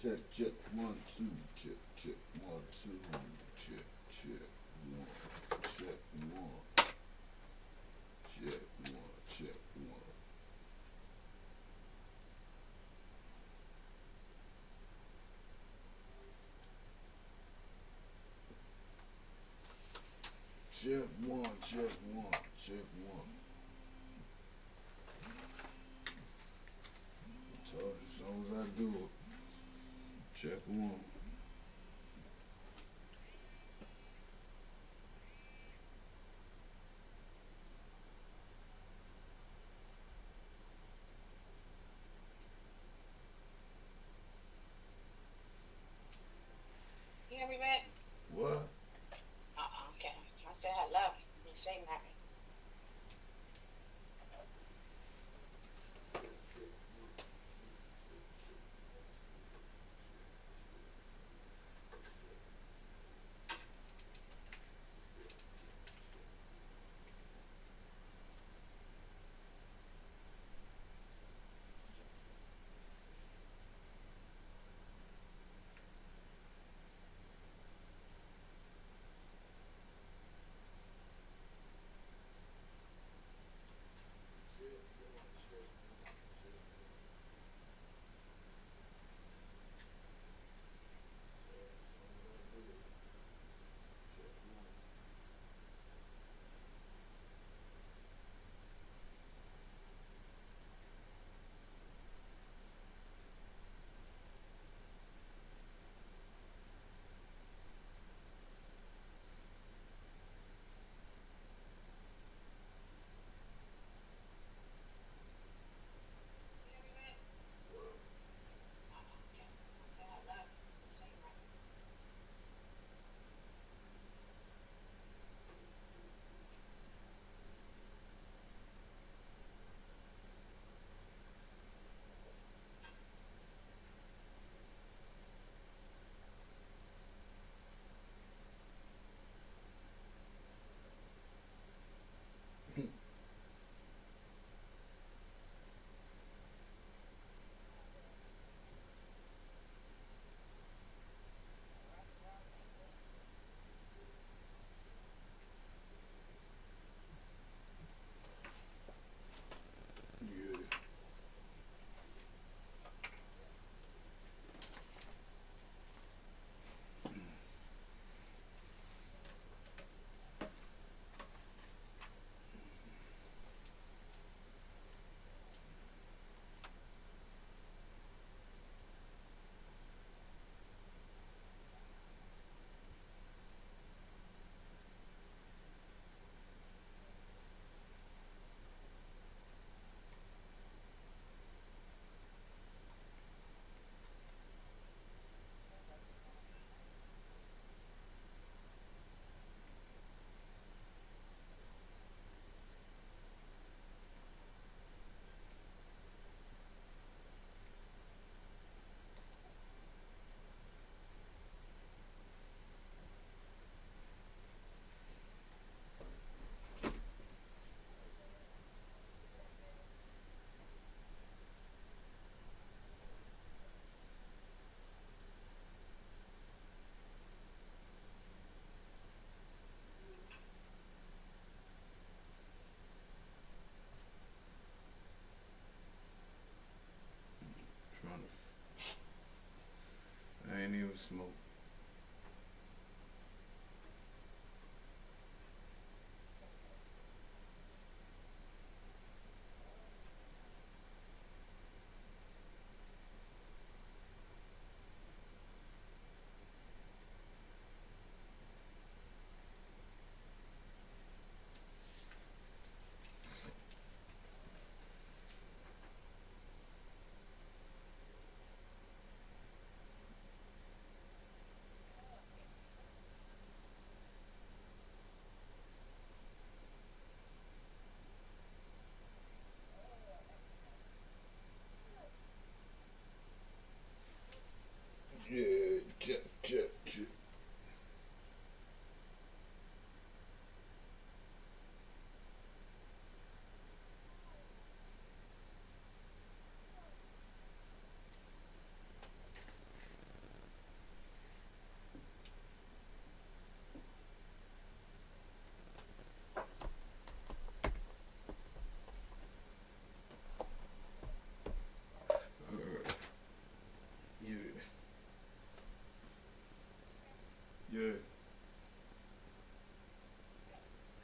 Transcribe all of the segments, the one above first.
Check, check, one, two, check, check, one, two, check, check, one, check, one, check, one, check, one. Check one, check one, check one. I told you as soon as I do it. Check one. You hear me, Matt? What? Okay. I said hello. You say nothing.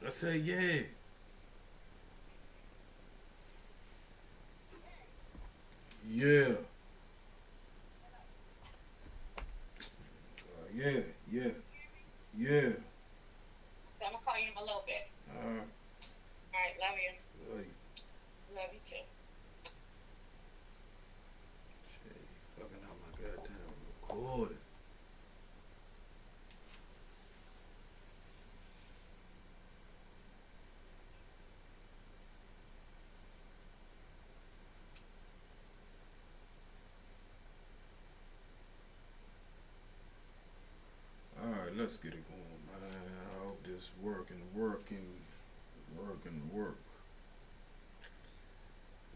I said, yeah. Yeah. Yeah. Yeah. Yeah. So I'm gonna call you in a little bit. Alright. All right, love you. Like, Love you too. shit, fucking out my goddamn recording. Alright, let's get it going, man. I hope this work.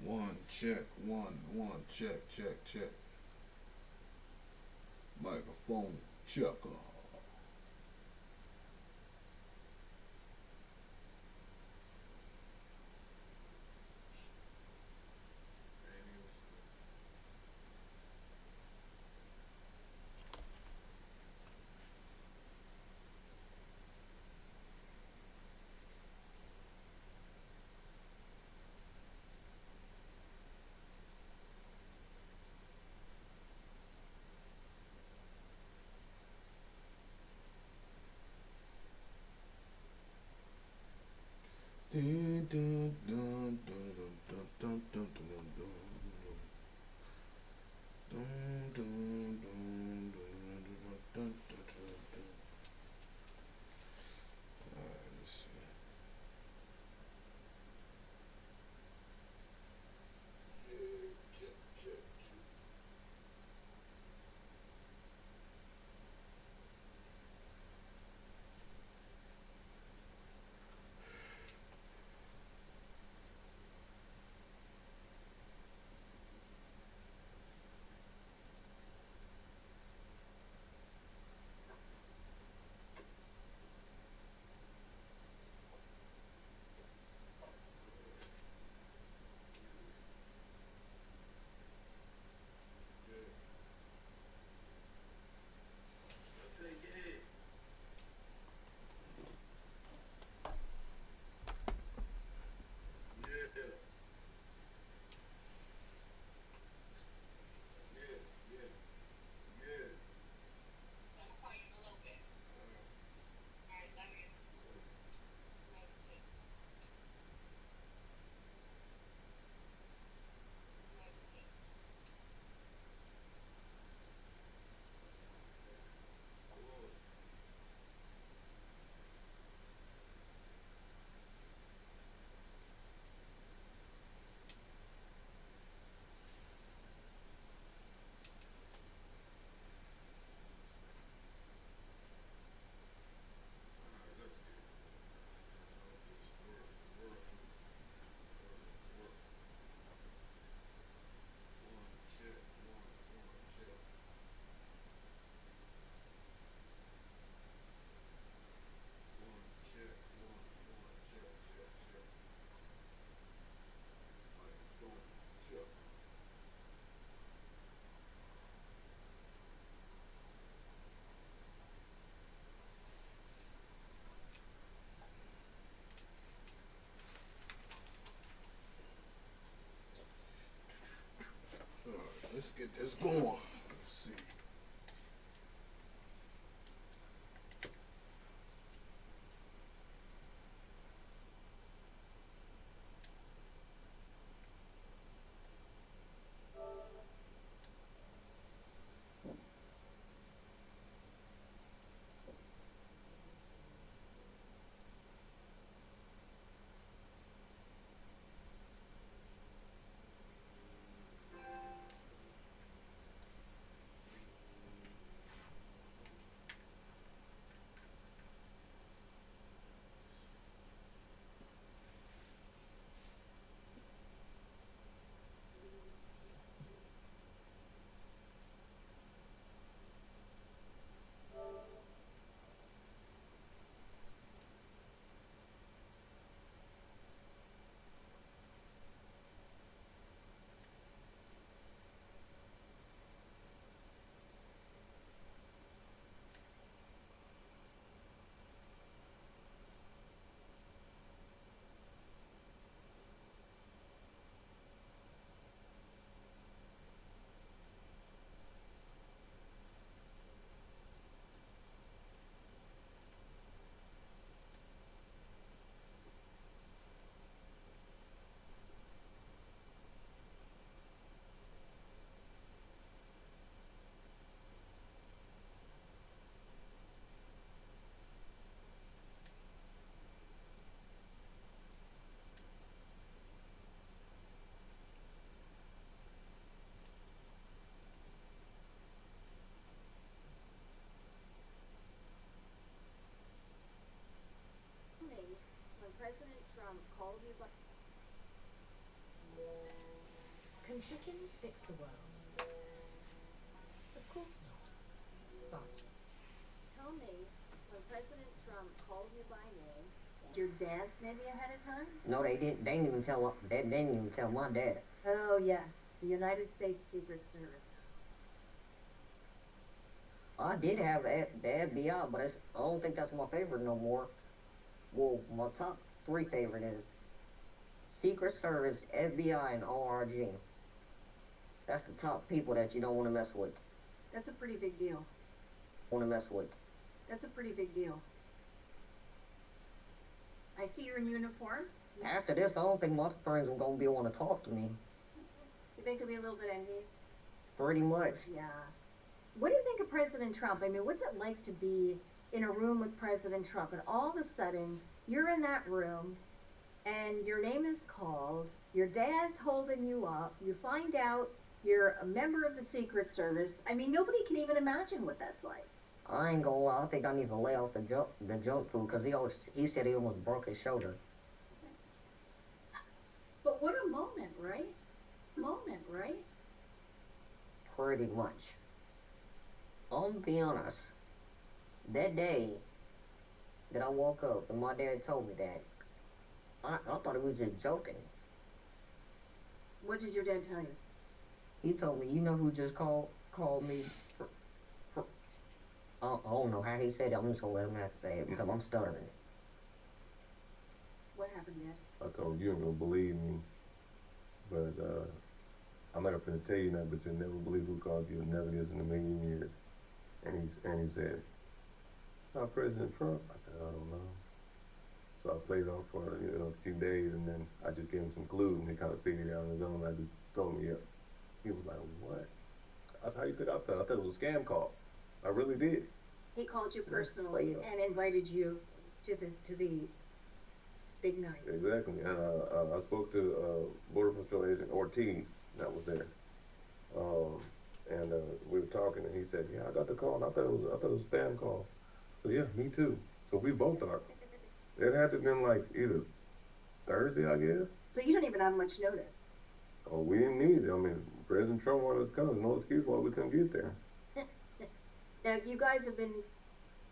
One, check, one, check. Microphone, check. Dun, dun, dun, dun, dun, dun, dun, dun, dun, dun, dun, dun, dun, dun, dun. Alright, let's see. Check. President Trump called you by... Can chickens fix the world? Of course not. But Tell me, when President Trump called you by name, did your dad maybe ahead of time? No, they didn't. They didn't even tell. They didn't even tell my dad. Oh, yes, the United States Secret Service. I did have the FBI, but I don't think that's my favorite no more. Well, my top three favorite is Secret Service, FBI, and ORG. That's the top people that you don't want to mess with. That's a pretty big deal. Want to mess with. That's a pretty big deal. I see you're in uniform. After this, I don't think my friends are gonna be want to talk to me. You think it'll be a little bit envious? Pretty much. Yeah. What do you think of President Trump? I mean, what's it like to be in a room with President Trump and all of a sudden you're in that room and your name is called, your dad's holding you up, you find out you're a member of the Secret Service. I mean, nobody can even imagine what that's like. I ain't gonna lie. I think I need to lay off the junk food because he said he almost broke his shoulder. But what a moment, right? Moment, right? Pretty much. I'm gonna be honest. That day that I woke up and my dad told me that, I thought he was just joking. What did your dad tell you? He told me, you know who just called me? I don't know how he said it. I'm just gonna let him have to say it because I'm stuttering. What happened, Dad? I told you, you ain't gonna believe me, but I'm not gonna tell you that, but you'll never believe who called you. You'll never guess in a million years. And he said, President Trump. I said, I don't know. So I played it off for a few days, and then I just gave him some clues, and he kind of figured it out on his own. I just told him, yeah. He was like, what? I said, how you think I thought? I thought it was a scam call. I really did. He called you personally and invited you to the big night. Exactly. And I spoke to Border Patrol Agent Ortiz that was there. And we were talking, and he said, yeah, I got the call, and I thought it was a spam call. So yeah, me too. So we both are. It had to have been like either Thursday, I guess. So you don't even have much notice. Oh, we didn't need it. I mean, President Trump wanted us to come. There's no excuse why we couldn't get there. Now, you guys have been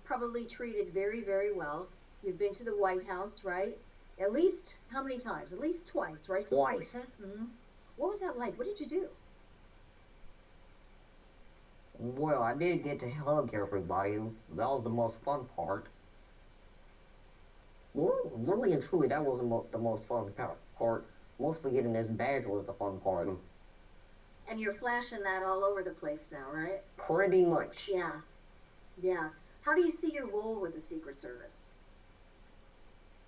probably treated very, very well. You've been to the White House, right? At least, how many times? At least twice, right? Twice. Mm-hmm. What was that like? What did you do? Well, I did get to hug everybody. That was the most fun part. Well, really and truly, that wasn't the most fun part. Mostly getting this badge was the fun part. And you're flashing that all over the place now, right? Pretty much. Yeah. Yeah. How do you see your role with the Secret Service?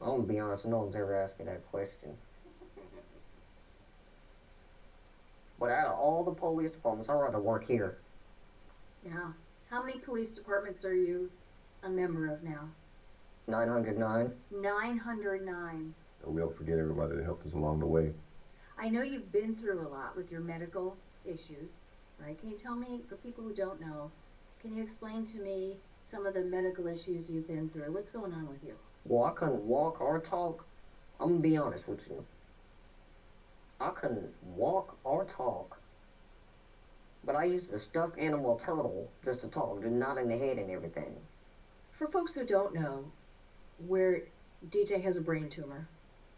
I'm gonna be honest, no one's ever asked me that question. But out of all the police departments, I'd rather work here. Yeah. How many police departments are you a member of now? 909. 909. And we don't forget everybody that helped us along the way. I know you've been through a lot with your medical issues, right? Can you tell me, for people who don't know, can you explain to me some of the medical issues you've been through? What's going on with you? Well, I couldn't walk or talk. I'm gonna be honest with you. I couldn't walk or talk. But I used a stuffed animal turtle just to talk, just nod in the head and everything. For folks who don't know, where DJ has a brain tumor,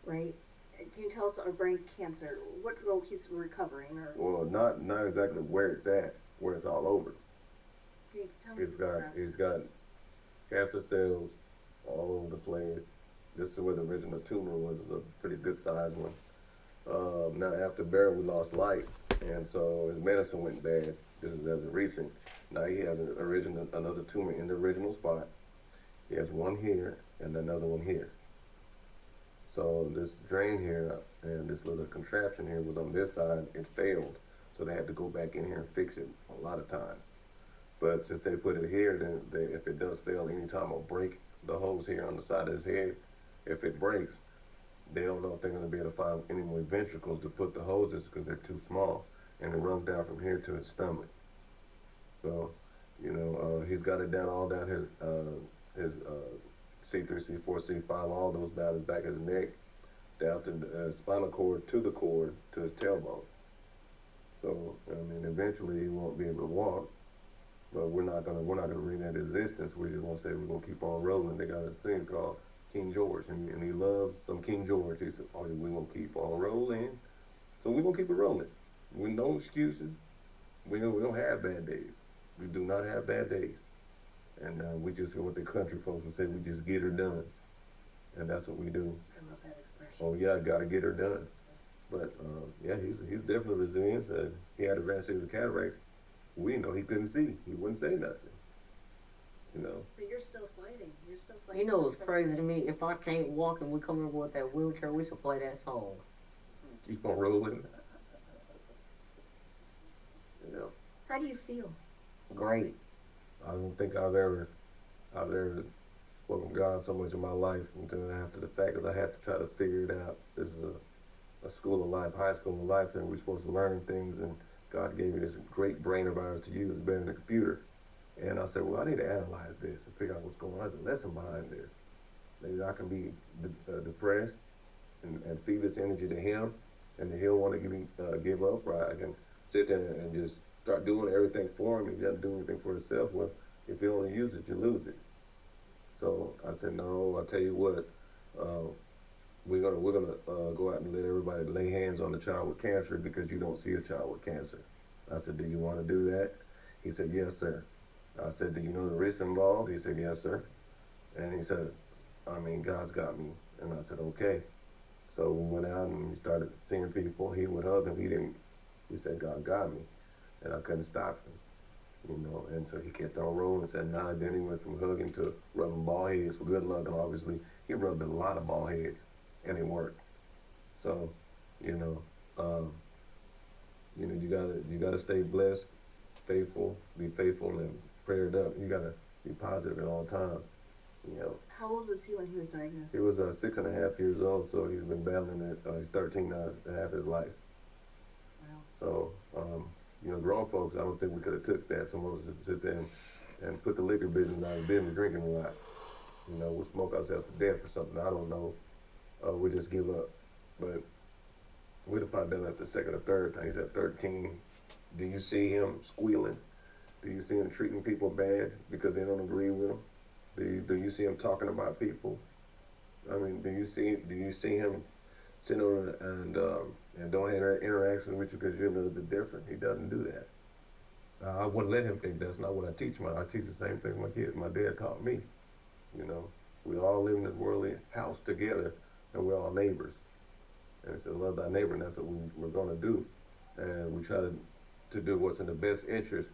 right? Can you tell us, or brain cancer, what he's recovering, or? Well, not exactly where it's at, where it's all over. Can you tell me? He's got cancer cells all over the place. This is where the original tumor was. It was a pretty good sized one. Now after Barry, we lost lights, and so his medicine went bad. This is as of recent. Now he has another tumor in the original spot. He has one here and another one here. So this drain here and this little contraption here was on this side. It failed, so they had to go back in here and fix it a lot of times. But since they put it here, then if it does fail anytime, it'll break the hose here on the side of his head. If it breaks, they don't know if they're going to be able to find any more ventricles to put the hoses because they're too small, and it runs down from here to his stomach. So, he's got it down all down his C3, C4, C5, all those down his back of his neck, down to the spinal cord, to the cord, to his tailbone. So, I mean, eventually he won't be able to walk, but we're not gonna bring that existence. We're just gonna say we're gonna keep on rolling. They got a thing called King George, and he loves some King George. He said, "Oh, we're gonna keep on rolling." So we're gonna keep it rolling. With no excuses. We don't have bad days. We do not have bad days. And we just go with the country folks and say we just get her done. And that's what we do. I love that expression. Oh yeah, gotta get her done. But yeah, he's definitely resilient. He had advanced stage of cataracts. We know he couldn't see. He wouldn't say nothing. You know. So you're still fighting. You're still fighting. You know what's crazy to me? If I can't walk and we come in with that wheelchair, we should play that song. Keep on rolling. You know. How do you feel? Great. I don't think I've ever spoken God so much in my life until after the fact, because I had to try to figure it out. This is a school of life, high school of life, and we're supposed to learn things, and God gave me this great brain of ours to use better than a computer. And I said, well, I need to analyze this and figure out what's going on. There's a lesson behind this. Maybe I can be depressed and feed this energy to him, and he'll want to give up, or I can sit there and just start doing everything for him. He doesn't do anything for himself. Well, if you only use it, you lose it. So I said, no, I'll tell you what, we're gonna go out and let everybody lay hands on the child with cancer because you don't see a child with cancer. I said, do you want to do that? He said, yes, sir. I said, do you know the risks involved? He said, yes, sir. And he says, I mean, God's got me. And I said, okay. So we went out and we started seeing people. He would hug him. He said, God got me. And I couldn't stop him, you know. And so he kept on rolling and said, nah. Then he went from hugging to rubbing ball heads for good luck. And obviously, he rubbed a lot of ball heads, and it worked. So, you know, you gotta stay blessed, faithful, be faithful, and prayed up. You gotta be positive at all times, you know. How old was he when he was diagnosed? He was 6.5 years old, so he's been battling it. He's 13 now, half his life. Wow. So, you know, grown folks, I don't think we could have took that. Some of us would sit there and put the liquor business out of business, drinking a lot. You know, we'll smoke ourselves to death for something I don't know. We'll just give up. But we'd have probably done it the second or third time. He's at 13. Do you see him squealing? Do you see him treating people bad because they don't agree with him? Do you see him talking about people? I mean, do you see him sitting over and don't have interaction with you because you're a little bit different? He doesn't do that. I wouldn't let him think that's not what I teach. I teach the same thing to my kids. My dad taught me. You know, we all live in this worldly house together, and we're all neighbors. And it says, love thy neighbor, and that's what we're going to do. And we try to do what's in the best interest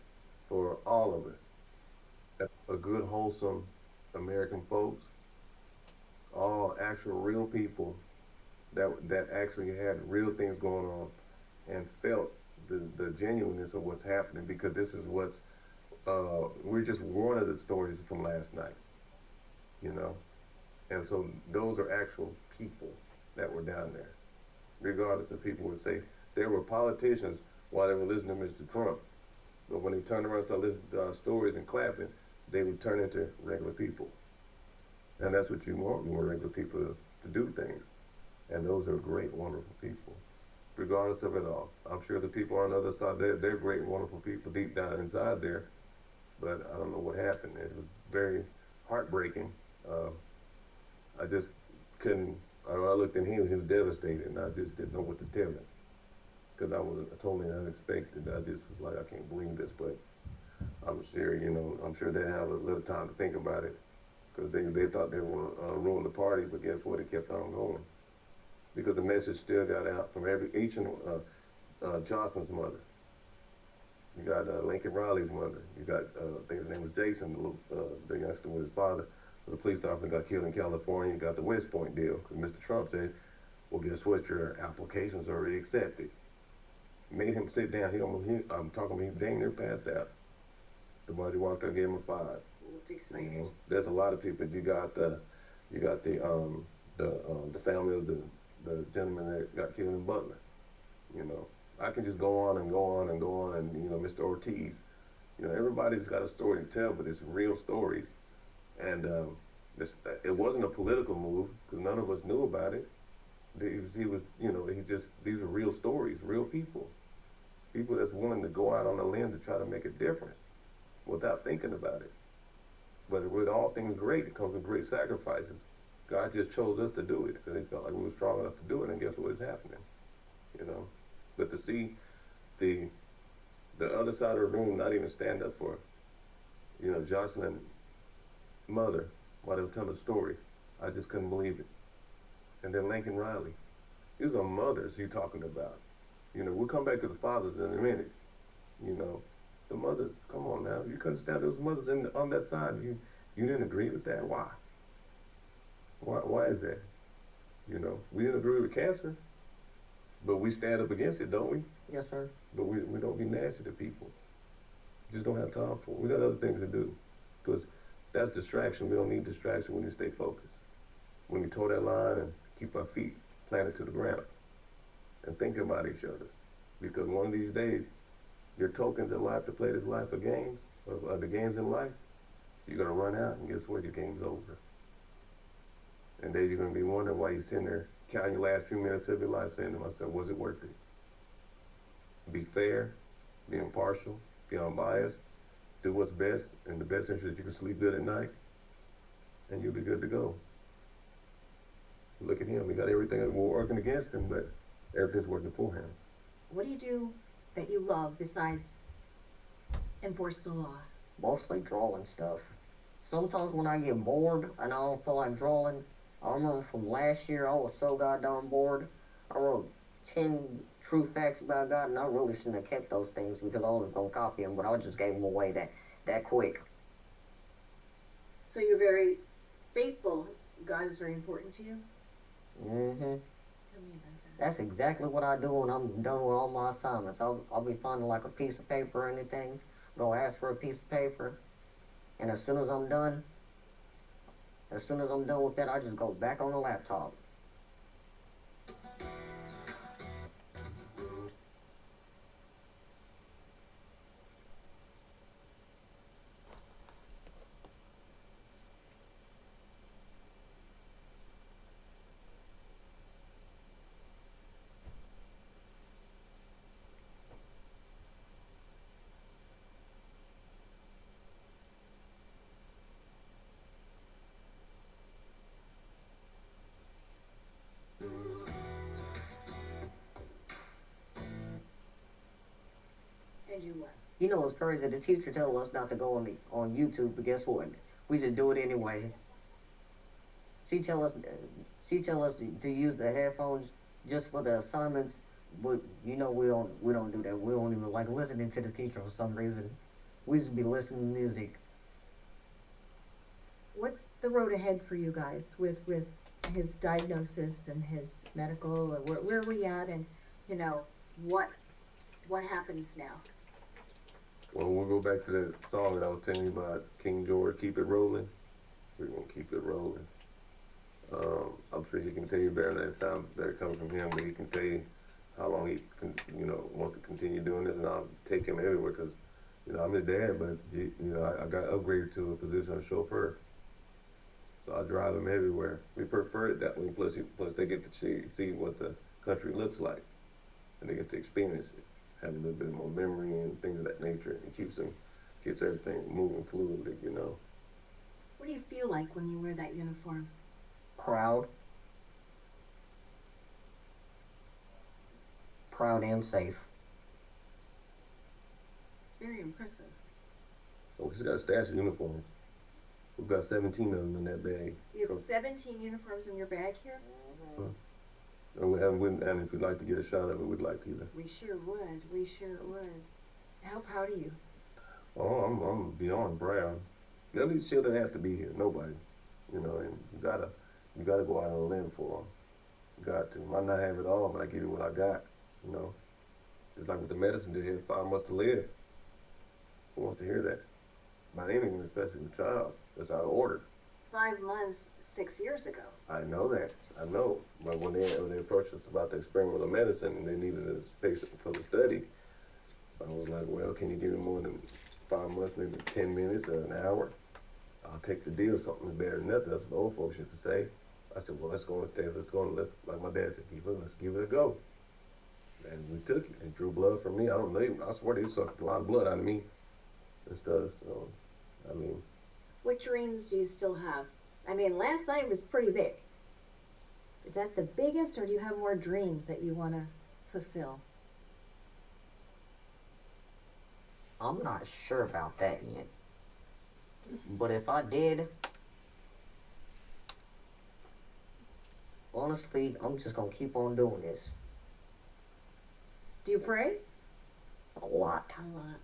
for all of us. A good, wholesome American folks, all actual real people that actually had real things going on and felt the genuineness of what's happening, because this is what's, we're just one of the stories from last night, you know? And so those are actual people that were down there, regardless of people would say. There were politicians while they were listening to Mr. Trump, but when they turned around and started listening to our stories and clapping, they would turn into regular people. And that's what you want. You want regular people to do things. And those are great, wonderful people, regardless of it all. I'm sure the people on the other side, they're great, wonderful people deep down inside there. But I don't know what happened. It was very heartbreaking. I just couldn't, I looked at him, he was devastated, and I just didn't know what to tell him. Because I was totally unexpected. I just was like, I can't believe this, but I'm sure, you know, I'm sure they have a little time to think about it, because they thought they were ruin the party, but guess what? It kept on going, because the message still got out from each and Johnson's mother. You got Lincoln Riley's mother. You got I think his name was Jason, the youngster with his father. The police officer got killed in California. You got the West Point deal, because Mr. Trump said, well, guess what? Your application's already accepted. Made him sit down. I'm talking about he dang near passed out. The body walked up, gave him a 5. Looked excited. You know, there's a lot of people. You got the family of the gentleman that got killed in Butler. You know, I can just go on and go on and go on, and you know, Mr. Ortiz. You know, everybody's got a story to tell, but it's real stories. And It wasn't a political move because none of us knew about it. He was, you know, these are real stories, real people. People that's willing to go out on a limb to try to make a difference without thinking about it. But with all things great, it comes with great sacrifices. God just chose us to do it because He felt like we were strong enough to do it, and guess what is happening? You know, but to see the other side of the room not even stand up for, you know, Jocelyn's mother while they were telling the story, I just couldn't believe it. And then Lincoln Riley, these are mothers you're talking about. You know, we'll come back to the fathers in a minute. You know, the mothers, come on now. You couldn't stand those mothers on that side. You didn't agree with that. Why? Why is that? You know, we didn't agree with cancer, but we stand up against it, don't we? Yes, sir. But we don't be nasty to people. Just don't have time for it. We got other things to do. Because that's distraction. We don't need distraction when you stay focused. When we toe that line and keep our feet planted to the ground and think about each other. Because one of these days, your tokens in life to play this life of games, of the games in life, you're going to run out, and guess what? Your game's over. And then you're going to be wondering why you're sitting there counting your last few minutes of your life saying to myself, was it worth it? Be fair, be impartial, be unbiased, do what's best in the best interest that you can sleep good at night, and you'll be good to go. Look at him. He got everything that we're working against him, but everything's working for him. What do you do that you love besides enforce the law? Mostly drawing stuff. Sometimes when I get bored and I don't feel like drawing, I remember from last year I was so goddamn bored. I wrote 10 true facts about God, and I really shouldn't have kept those things because I was gonna copy them, but I just gave them away that quick. So you're very faithful. God is very important to you? Mm-hmm. Tell me about that. That's exactly what I do when I'm done with all my assignments. I'll be finding like a piece of paper or anything, go ask for a piece of paper, and as soon as I'm done with that, I just go back on the laptop. And you what? You know what's crazy? The teacher told us not to go on YouTube, but guess what? We just do it anyway. She tell us to use the headphones just for the assignments, but you know we don't do that. We don't even like listening to the teacher for some reason. We just be listening to music. What's the road ahead for you guys with his diagnosis and his medical? Or where are we at? And you know what happens now? Well, we'll go back to that song that I was telling you about, King George, Keep It Rolling. We're going to keep it rolling. I'm sure he can tell you better than it sounds better coming from him, but he can tell you how long he wants to continue doing this, and I'll take him everywhere because, I'm his dad, but, I got upgraded to a position of chauffeur. So I drive him everywhere. We prefer it that way, plus they get to see what the country looks like, and they get to experience it. Have a little bit more memory and things of that nature. It keeps everything moving fluidly, What do you feel like when you wear that uniform? Proud and safe. It's very impressive. Oh, he's got a stash of uniforms. We've got 17 of them in that bag. You have 17 uniforms in your bag here? And if you'd like to get a shot of it, we'd like to. We sure would. How proud are you? Oh, I'm beyond proud. None of these children has to be here. Nobody. And you gotta go out on a limb for them. You got to. Might not have it all, but I give you what I got. It's like with the medicine, they have 5 months to live. Who wants to hear that? By anyone, especially the child. That's out of order. 5 months, 6 years ago. I know that. I know. But when they approached us about the experimental medicine and they needed a patient for the study, I was like, well, can you give me more than 5 months, maybe 10 minutes or an hour? I'll take the deal. Something's better than nothing. That's what the old folks used to say. I said, well, let's go with that. Let's, like my dad said, let's give it a go. And we took it. It drew blood from me. I swear they sucked a lot of blood out of me and stuff. So, I mean. What dreams do you still have? I mean, last night was pretty big. Is that the biggest, or do you have more dreams that you want to fulfill? I'm not sure about that yet. But if I did, honestly, I'm just gonna keep on doing this. Do you pray? A lot. A lot.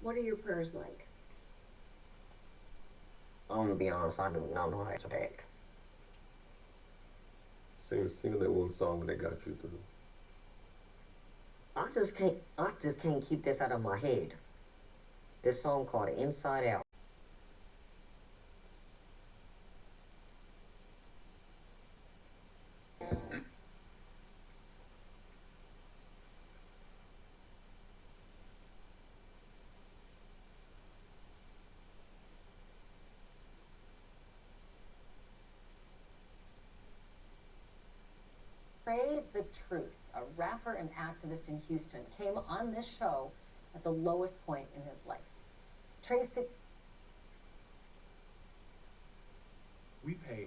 What are your prayers like? I'm gonna be honest, I do not know how to act. Sing that one song that got you through. I just can't keep this out of my head. This song called Inside Out. Pray the Truth, a rapper and activist in Houston, came on this show at the lowest point in his life. Tracy. We pay.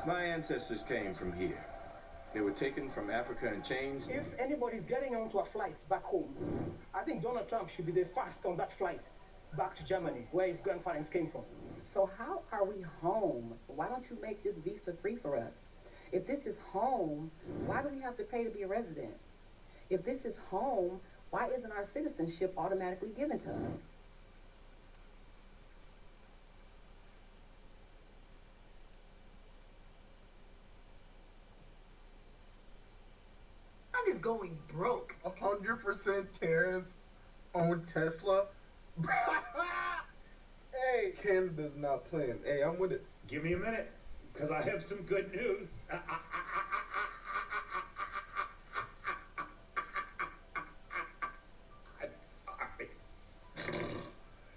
My ancestors came from here. They were taken from Africa in chains. If anybody's getting onto a flight back home, I think Donald Trump should be the first on that flight back to Germany, where his grandparents came from. So how are we home? Why don't you make this visa free for us? If this is home, why do we have to pay to be a resident? If this is home, why isn't our citizenship automatically given to us? I'm just going broke. 100% tariffs on Tesla. Hey, Canada's not playing. Hey, I'm with it. Give me a minute, because I have some good news. I'm sorry.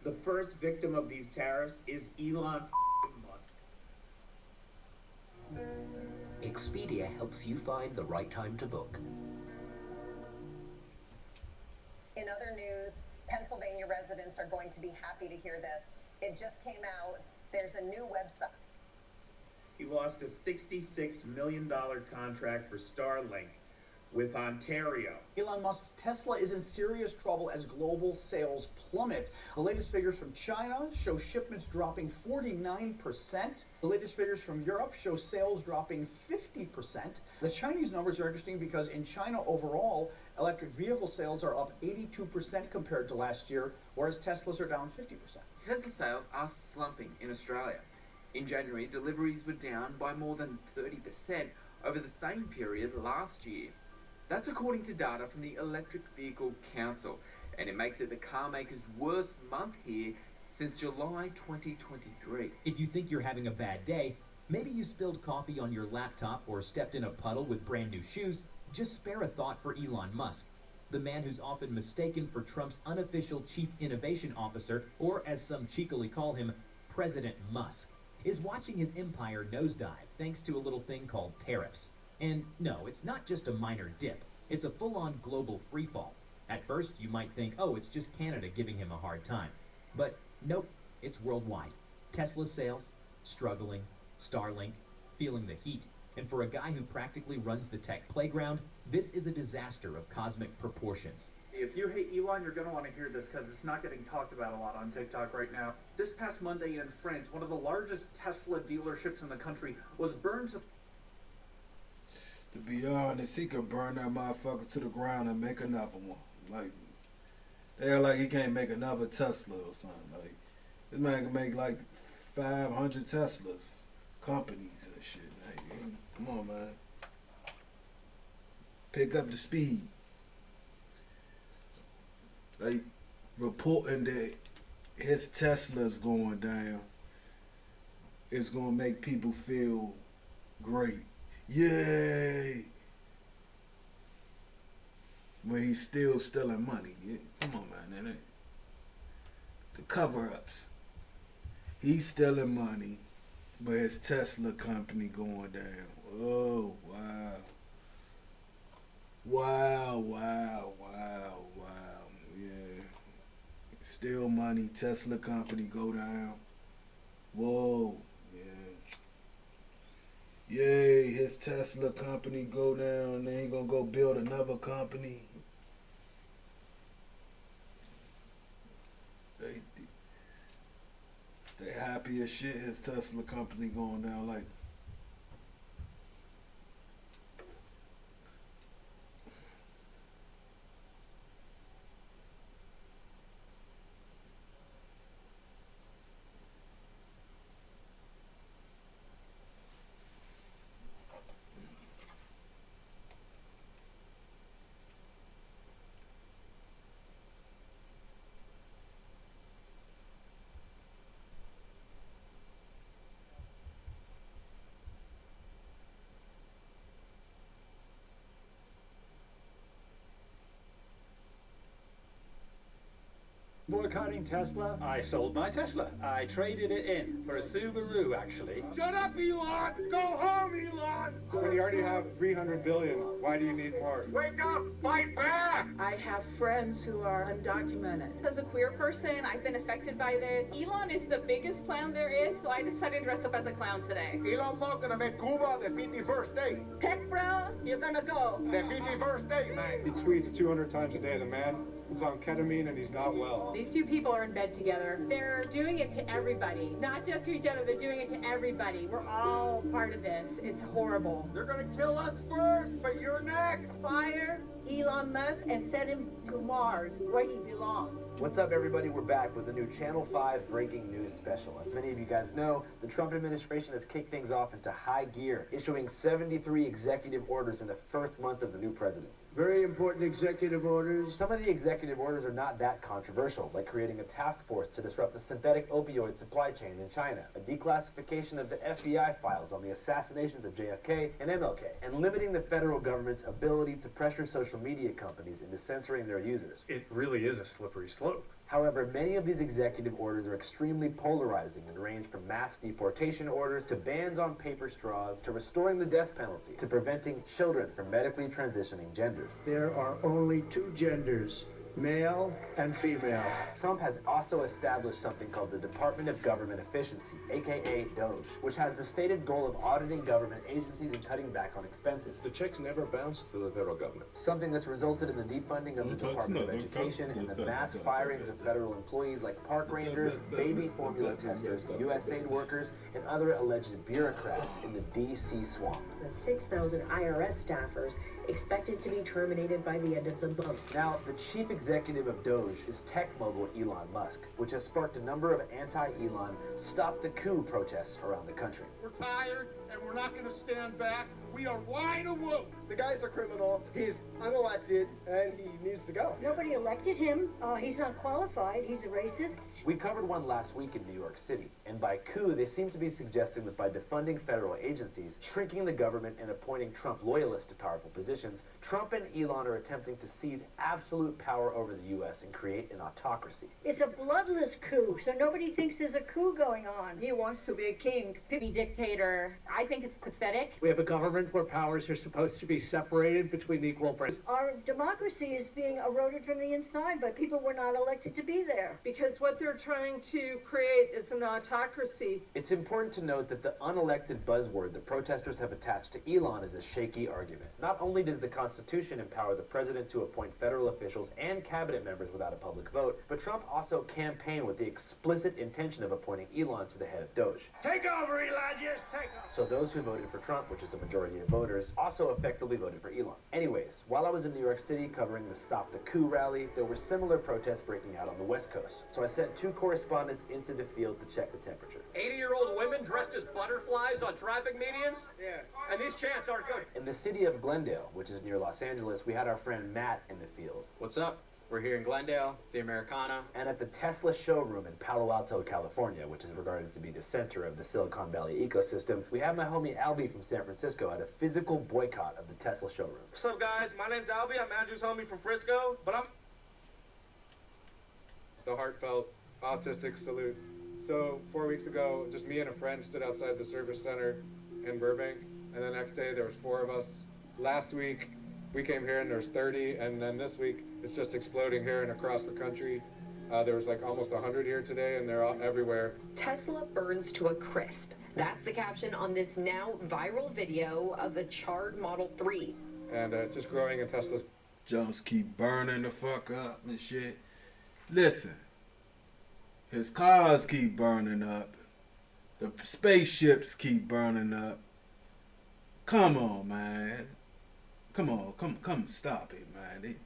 The first victim of these tariffs is Elon Musk. Expedia helps you find the right time to book. In other news, Pennsylvania residents are going to be happy to hear this. It just came out. There's a new website. He lost a $66 million contract for Starlink with Ontario. Elon Musk's Tesla is in serious trouble as global sales plummet. The latest figures from China show shipments dropping 49%. The latest figures from Europe show sales dropping 50%. The Chinese numbers are interesting because in China overall, electric vehicle sales are up 82% compared to last year, whereas Teslas are down 50%. Tesla sales are slumping in Australia. In January, deliveries were down by more than 30% over the same period last year. That's according to data from the Electric Vehicle Council, and it makes it the car maker's worst month here since July 2023. If you think you're having a bad day, maybe you spilled coffee on your laptop or stepped in a puddle with brand new shoes, just spare a thought for Elon Musk, the man who's often mistaken for Trump's unofficial chief innovation officer, or as some cheekily call him, President Musk, is watching his empire nosedive thanks to a little thing called tariffs. And no, it's not just a minor dip. It's a full-on global freefall. At first, you might think, oh, it's just Canada giving him a hard time. But nope, it's worldwide. Tesla sales, struggling, Starlink, feeling the heat. And for a guy who practically runs the tech playground, this is a disaster of cosmic proportions. If you hate Elon, you're going to want to hear this because it's not getting talked about a lot on TikTok right now. This past Monday in France, one of the largest Tesla dealerships in the country was burned to be honest, he could burn that motherfucker to the ground and make another one. Like, they're like he can't make another Tesla or something. Like, this man can make like 500 Teslas, companies and shit. Like, come on, man. Pick up the speed. Like, reporting that his Tesla's going down is going to make people feel great. Yay! when he's still stealing money. Come on, man. The cover-ups. He's stealing money, but his Tesla company going down. Oh, wow. Wow. Yeah. Steal money, Tesla company go down. Whoa. Yay, his Tesla company go down, then he gonna go build another company. They happy as shit his Tesla company going down. Like, Boycotting Tesla? I sold my Tesla. I traded it in for a Subaru, actually. Shut up, Elon! Go home, Elon! When you already have 300 billion, why do you need more? Wake up! Fight back! I have friends who are undocumented. As a queer person, I've been affected by this. Elon is the biggest clown there is, so I decided to dress up as a clown today. Elon Musk gonna make Cuba the 51st state. Tech bro, you're gonna go. The 51st state, man. He tweets 200 times a day. The man is on ketamine and he's not well. These two people are in bed together. They're doing it to everybody. Not just to each other, they're doing it to everybody. We're all part of this. It's horrible. They're gonna kill us first, but you're next. Fire Elon Musk and send him to Mars, where he belongs. What's up, everybody? We're back with a new Channel 5 breaking news special. As many of you guys know, the Trump administration has kicked things off into high gear, issuing 73 executive orders in the first month of the new presidency. Very important executive orders. Some of the executive orders are not that controversial, like creating a task force to disrupt the synthetic opioid supply chain in China, a declassification of the FBI files on the assassinations of JFK and MLK, and limiting the federal government's ability to pressure social media companies into censoring their users. It really is a slippery slope. However, many of these executive orders are extremely polarizing and range from mass deportation orders to bans on paper straws to restoring the death penalty to preventing children from medically transitioning genders. There are only two genders, male and female. Trump has also established something called the Department of Government Efficiency, aka DOGE, which has the stated goal of auditing government agencies and cutting back on expenses. The checks never bounce to the federal government. Something that's resulted in the defunding of the Department of Education and the mass firings of federal employees like park rangers, baby formula testers, USAID workers, and other alleged bureaucrats in the D.C. swamp. 6,000 IRS staffers expected to be terminated by the end of the month. Now, the chief executive of DOGE is tech mogul Elon Musk, which has sparked a number of anti-Elon Stop the Coup protests around the country. We're tired and we're not gonna stand back. We are wide awake. The guy's a criminal. He's unelected and he needs to go. Nobody elected him. He's not qualified. He's a racist. We covered one last week in New York City, and by coup, they seem to be suggesting that by defunding federal agencies, shrinking the government, and appointing Trump loyalists to powerful positions, Trump and Elon are attempting to seize absolute power over the U.S. and create an autocracy. It's a bloodless coup, so nobody thinks there's a coup going on. He wants to be a king. Be dictator. I think it's pathetic. We have a government where powers are supposed to be separated between equal parts. Our democracy is being eroded from the inside by people who were not elected to be there. Because what they're trying to create is an autocracy. It's important to note that the unelected buzzword the protesters have attached to Elon is a shaky argument. Not only does the Constitution empower the president to appoint federal officials and cabinet members without a public vote, but Trump also campaigned with the explicit intention of appointing Elon to the head of DOGE. Take over, Elon, just take over. So those who voted for Trump, which is a majority of voters, also effectively voted for Elon. Anyways, while I was in New York City covering the Stop the Coup rally, there were similar protests breaking out on the West Coast. So I sent two correspondents into the field to check the temperature. 80-year-old women dressed as butterflies on traffic medians? Yeah. And these chants aren't good. In the city of Glendale, which is near Los Angeles, we had our friend Matt in the field. What's up? We're here in Glendale, the Americana. And at the Tesla showroom in Palo Alto, California, which is regarded to be the center of the Silicon Valley ecosystem, we have my homie Albie from San Francisco at a physical boycott of the Tesla showroom. What's up, guys? My name's Albie. I'm Andrew's homie from Frisco, but I'm... The heartfelt autistic salute. So 4 weeks ago, just me and a friend stood outside the service center in Burbank, and the next day there was 4 of us. Last week, we came here and there's 30, and then this week it's just exploding here and across the country. There was like almost 100 here today, and they're all everywhere. Tesla burns to a crisp. That's the caption on this now viral video of the charred Model 3. And it's just growing in Tesla's. Just keep burning the fuck up and shit. Listen, his cars keep burning up. The spaceships keep burning up. Come on, man. Come on, come, stop it, man.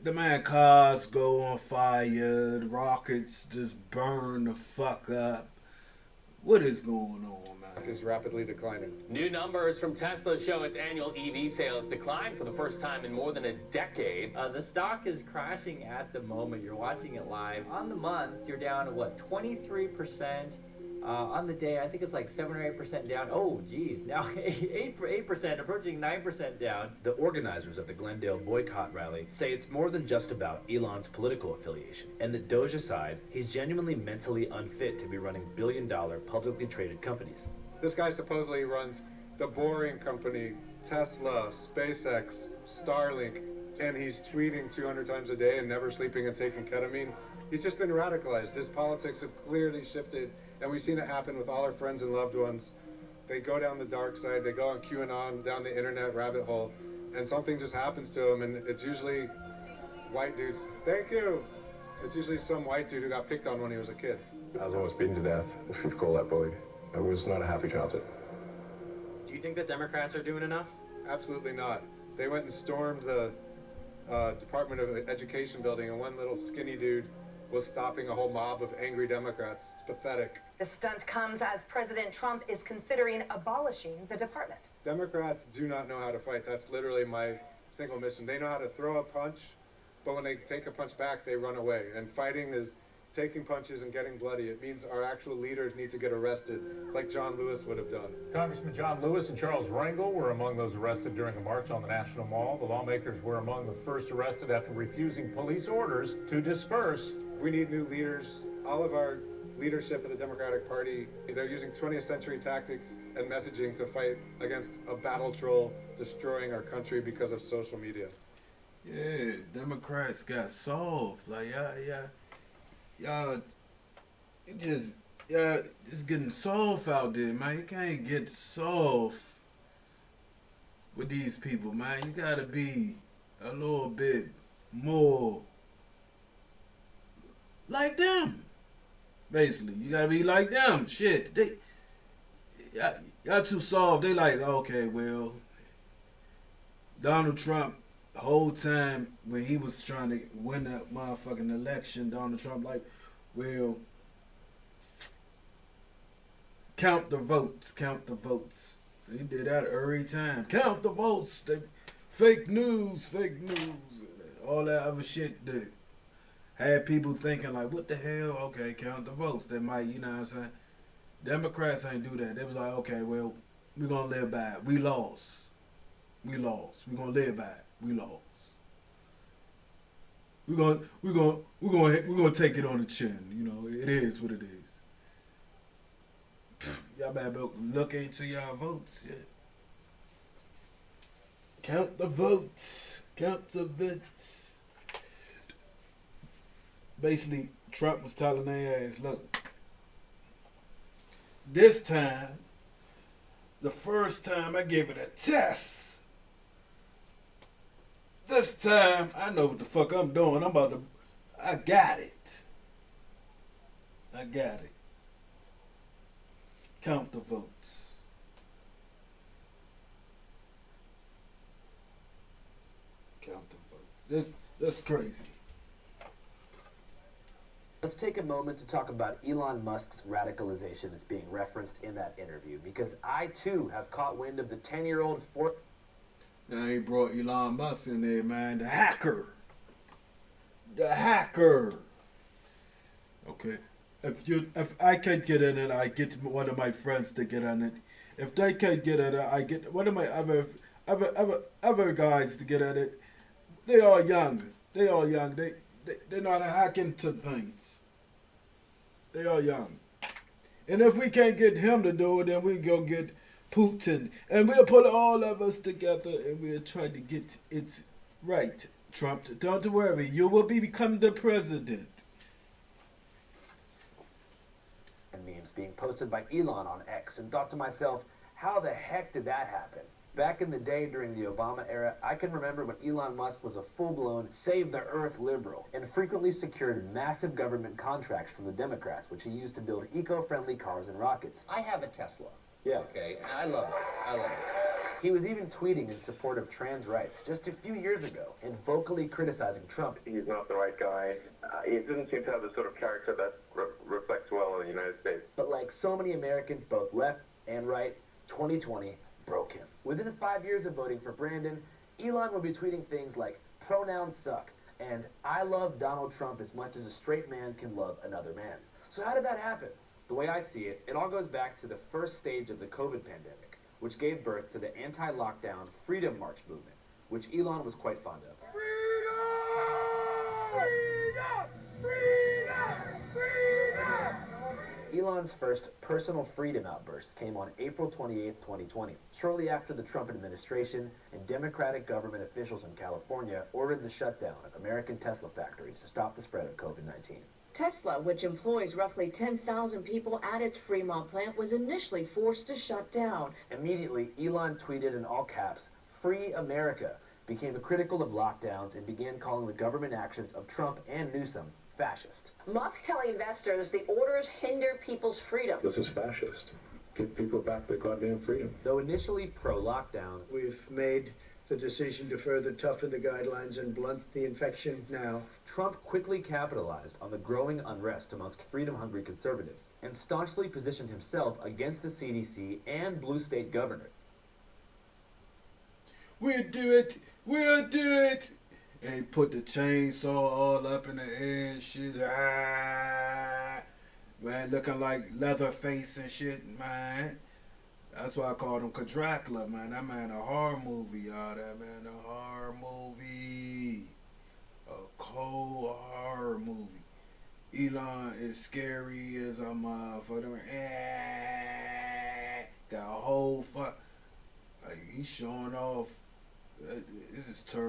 The man cars go on fire. The rockets just burn the fuck up. What is going on, man? Is rapidly declining. New numbers from Tesla show its annual EV sales declined for the first time in more than a decade. The stock is crashing at the moment. You're watching it live. On the month, you're down to what, 23%? On the day, I think it's like 7 or 8% down. Oh, geez, now 8%, approaching 9% down. The organizers of the Glendale boycott rally say it's more than just about Elon's political affiliation, and that Doge aside, he's genuinely mentally unfit to be running billion-dollar publicly traded companies. This guy supposedly runs the boring company, Tesla, SpaceX, Starlink, and he's tweeting 200 times a day and never sleeping and taking ketamine. He's just been radicalized. His politics have clearly shifted, and we've seen it happen with all our friends and loved ones. They go down the dark side, they go on QAnon, down the internet rabbit hole, and something just happens to them, and it's usually white dudes. Thank you! It's usually some white dude who got picked on when he was a kid. I was almost beaten to death, if you call that bullied. I was not a happy childhood. Do you think the Democrats are doing enough? Absolutely not. They went and stormed the Department of Education building, and one little skinny dude was stopping a whole mob of angry Democrats. It's pathetic. The stunt comes as President Trump is considering abolishing the department. Democrats do not know how to fight. That's literally my single mission. They know how to throw a punch, but when they take a punch back, they run away. And fighting is taking punches and getting bloody. It means our actual leaders need to get arrested, like John Lewis would have done. Congressman John Lewis and Charles Rangel were among those arrested during a march on the National Mall. The lawmakers were among the first arrested after refusing police orders to disperse. We need new leaders. All of our leadership of the Democratic Party, they're using 20th century tactics and messaging to fight against a battle troll destroying our country because of social media. Yeah, Democrats got soft. Like, y'all just getting soft out there, man. You can't get soft with these people, man. You gotta be a little bit more like them. Basically, you gotta be like them. Shit, y'all too soft. They like, okay, well, Donald Trump, the whole time when he was trying to win that motherfucking election, Donald Trump like, well, count the votes, count the votes. He did that every time. Count the votes. They, fake news, all that other shit that had people thinking like, what the hell? Okay, count the votes. They might, you know what I'm saying? Democrats ain't do that. They was like, okay, well, we're gonna live by it. We lost. We're gonna live by it. We lost. We're gonna take it on the chin. You know, it is what it is. Y'all better look into y'all votes. Yeah. Count the votes. Count the votes. Basically, Trump was telling their ass, look, this time, the first time I gave it a test. This time, I know what the fuck I'm doing. I got it. I got it. Count the votes. Count the votes. That's crazy. Let's take a moment to talk about Elon Musk's radicalization that's being referenced in that interview, because I too have caught wind of the 10-year-old Now he brought Elon Musk in there, man, the hacker. the hacker. Okay. If I can't get in it, I get one of my friends to get on it. If they can't get in it, I get one of my other guys to get at it. They all young. They know how to hack into things. They all young. And if we can't get him to do it, then we go get Putin. And we'll put all of us together and we'll try to get it right. Trump, don't worry. You will become the president. And memes being posted by Elon on X, and thought to myself, how the heck did that happen? Back in the day during the Obama era, I can remember when Elon Musk was a full-blown save the earth liberal and frequently secured massive government contracts from the Democrats, which he used to build eco-friendly cars and rockets. I have a Tesla. Yeah. Okay, I love it. I love it. He was even tweeting in support of trans rights just a few years ago and vocally criticizing Trump. He's not the right guy. He doesn't seem to have the sort of character that reflects well on the United States. But like so many Americans, both left and right, 2020 broke him. Within 5 years of voting for Brandon, Elon will be tweeting things like pronouns suck and I love Donald Trump as much as a straight man can love another man. So how did that happen? The way I see it, it all goes back to the first stage of the COVID pandemic, which gave birth to the anti-lockdown Freedom March movement, which Elon was quite fond of. Elon's first personal freedom outburst came on April 28, 2020, shortly after the Trump administration and Democratic government officials in California ordered the shutdown of American Tesla factories to stop the spread of COVID-19. Tesla, which employs roughly 10,000 people at its Fremont plant, was initially forced to shut down. Immediately, Elon tweeted in all caps, "Free America," became critical of lockdowns and began calling the government actions of Trump and Newsom fascist. Musk telling investors the orders hinder people's freedom. This is fascist. Give people back their goddamn freedom. Though initially pro-lockdown, We've made the decision to further toughen the guidelines and blunt the infection now. Trump quickly capitalized on the growing unrest amongst freedom-hungry conservatives and staunchly positioned himself against the CDC and blue state governor. We'll do it. We'll do it. And he put the chainsaw all up in the air and shit. Ah, man, looking like Leatherface and shit, man. That's why I called him Dracula, man. That man a horror movie, y'all. That man a horror movie. A cold horror movie. Elon is scary as a motherfucker. Got a whole fuck. Like, he's showing off. This is terrible.